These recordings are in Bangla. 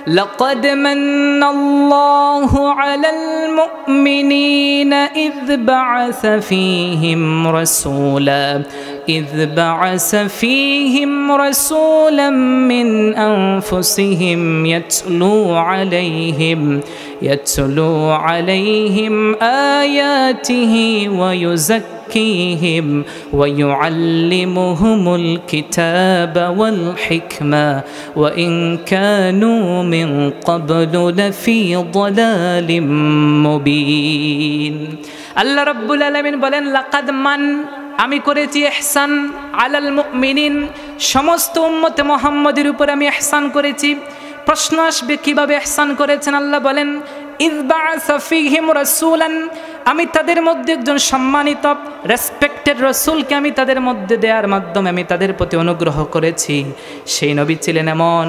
لقد من الله على المؤمنين إذ بعث فيهم رسولا من أنفسهم يتلو عليهم آياته ويزكيهم ويعلمهم الكتاب والحكمة وإن كانوا من قبل لفي ضلال مبين আল্লাহ রাব্বুল আলামিন বলেন লাকাদ মান আমি করেছি ইহসান আলাল মুমিনিন সমস্ত উম্মতে মুহাম্মাদের উপর আমি ইহসান করেছি। প্রশ্ন আসবে কিভাবে ইহসান করেছেন? আল্লাহ বলেন ইয বা'আসা ফীহিম রাসূলান আমি তাদের মধ্যে একজন সম্মানিত রেসপেক্টেড রাসূলকে আমি তাদের মধ্যে দেওয়ার মাধ্যমে আমি তাদের প্রতি অনুগ্রহ করেছি। সেই নবী ছিলেন এমন,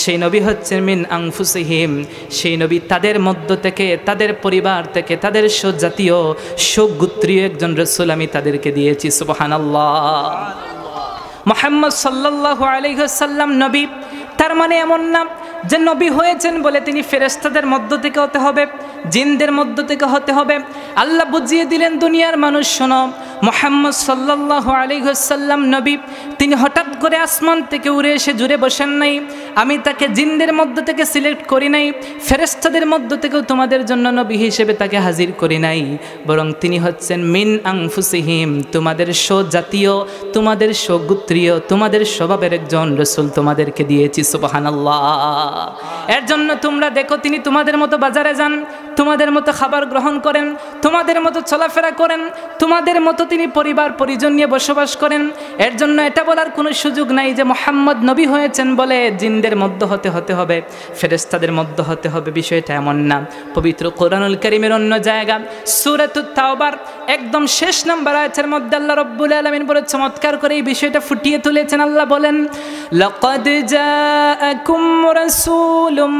সেই নবী হচ্ছেন মিন আনফুসিহিম, সেই নবী তাদের মধ্য থেকে, তাদের পরিবার থেকে, তাদের স্বজাতীয় স্বগোত্রীয় একজন রাসূল আমি তাদেরকে দিয়েছি। সুবহানাল্লাহ। মুহাম্মদ সাল্লাল্লাহু আলাইহি ওয়াসাল্লাম নবী, তার মানে এমন না যে নবী হয়েছেন বলে তিনি ফেরেশতাদের মধ্য থেকে হতে হবে, জিনদের মধ্য থেকে হতে হবে। আল্লাহ বুঝিয়ে দিলেন দুনিয়ার মানুষ শোনো, মুহাম্মদ সাল্লাল্লাহু আলাইহি ওয়াসাল্লাম নবী, তিনি হঠাৎ করে আসমান থেকে উড়ে এসে জুড়ে বসেন নাই। আমি তাকে জিনদের মধ্য থেকে সিলেক্ট করি নাই, ফেরেশতাদের মধ্য থেকেও তোমাদের জন্য নবী হিসেবে তাকে হাজির করি নাই, বরং তিনি হচ্ছেন মিন আনফুসিহিম, তোমাদের স্বজাতীয়, তোমাদের স্বগোত্রীয়, তোমাদের স্বভাবের একজন রাসূল তোমাদেরকে দিয়েছি। সুবহানাল্লাহ। এর জন্য তোমরা দেখো তিনি তোমাদের মতো বাজারে যান, তোমাদের মতো খাবার গ্রহণ করেন, তোমাদের মতো চলাফেরা করেন, তোমাদের মতো তিনি পরিবার পরিজন নিয়ে বসবাস করেন। এর জন্য এটা বলার কোনো সুযোগ নাই যে মুহাম্মদ নবী হয়েছেন বলে জিনদের মধ্যে হতে হবে, ফেরেশতাদের মধ্যে হতে হবে, বিষয়টা এমন না। পবিত্র কোরআনুল কারীমের অন্য জায়গা সূরাতুত তাওবার একদম শেষ নম্বর আয়াতের মধ্যে আল্লাহ রাব্বুল আলামিন বলে চমৎকার করে এই বিষয়টা ফুটিয়ে তুলেছেন। আল্লাহ বলেন লাকাদ জাআকুম রাসূলুম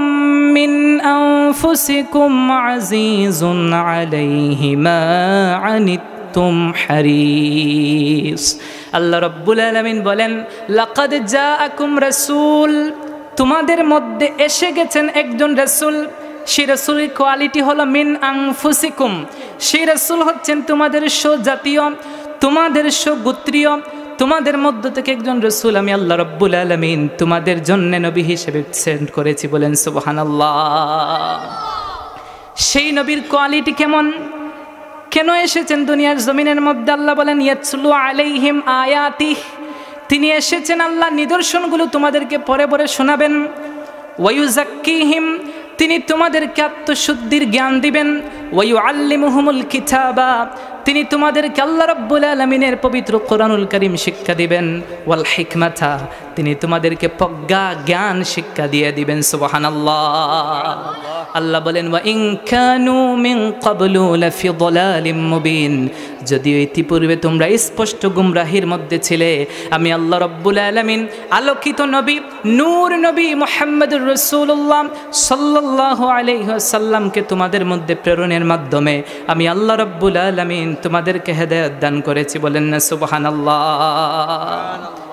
মিন আনফুসিকুম আজিজুন আলাইহি মা আনিতুম হারিস। আল্লাহ রাব্বুল আলামিন বলেন লাকাদ জাআকুম রাসূল, তোমাদের মধ্যে এসে গেছেন একজন রাসূল। সেই রাসূলের কোয়ালিটি হলো মিন আনফুসিকুম, সেই রাসূল হচ্ছেন তোমাদের স্বজাতীয়, তোমাদের স্বগোত্রীয়, তোমাদের মধ্য থেকে একজন রাসূল আমি আল্লাহ রাব্বুল আলামিন তোমাদের জন্য নবী হিসেবে সেন্ড করেছি। বলেন সুবহানাল্লাহ। সেই নবীর কোয়ালিটি কেমন, কেন এসেছেন দুনিয়ার জমিনের মধ্যে? আল্লাহ বলেন ইয়াতলু আলাইহিম আয়াতিহ, তিনি এসেছেন আল্লাহ নিদর্শনগুলো তোমাদেরকে পড়ে পড়ে শোনাবেন। ওয়ায়ুযাক্কিহিম, তিনি তোমাদেরকে আত্মশুদ্ধির জ্ঞান দিবেন। ওয়ায়ুআল্লিমুহুমুল কিতাবা, তিনি তোমাদেরকে আল্লাহ রাব্বুল আলামিনের পবিত্র কোরআনুল কারীম শিক্ষা দিবেন। ওয়াল হিকমাতা, তিনি তোমাদেরকে প্রজ্ঞা জ্ঞান শিক্ষা দিয়ে দিবেন। সুবহানাল্লাহ। আল্লাহ বলেন ওয়া ইন কানু মিন ক্বাবলু লাফি যালালিম মুবিন, যদিও ইতিপূর্বে তোমরা স্পষ্ট গুমরাহির মধ্যে ছিলে, আমি আল্লাহ রাব্বুল আলামিন আলোকিত নবী, নূর নবী মুহাম্মদুর রাসূলুল্লাহ সাল্লাল্লাহু আলাইহি ওয়াসাল্লামকে তোমাদের মধ্যে প্রেরণের মাধ্যমে আমি আল্লাহ রাব্বুল আলামিন তোমাদেরকে হেদায়েত দান করেছি। বলেন না সুবহানাল্লাহ।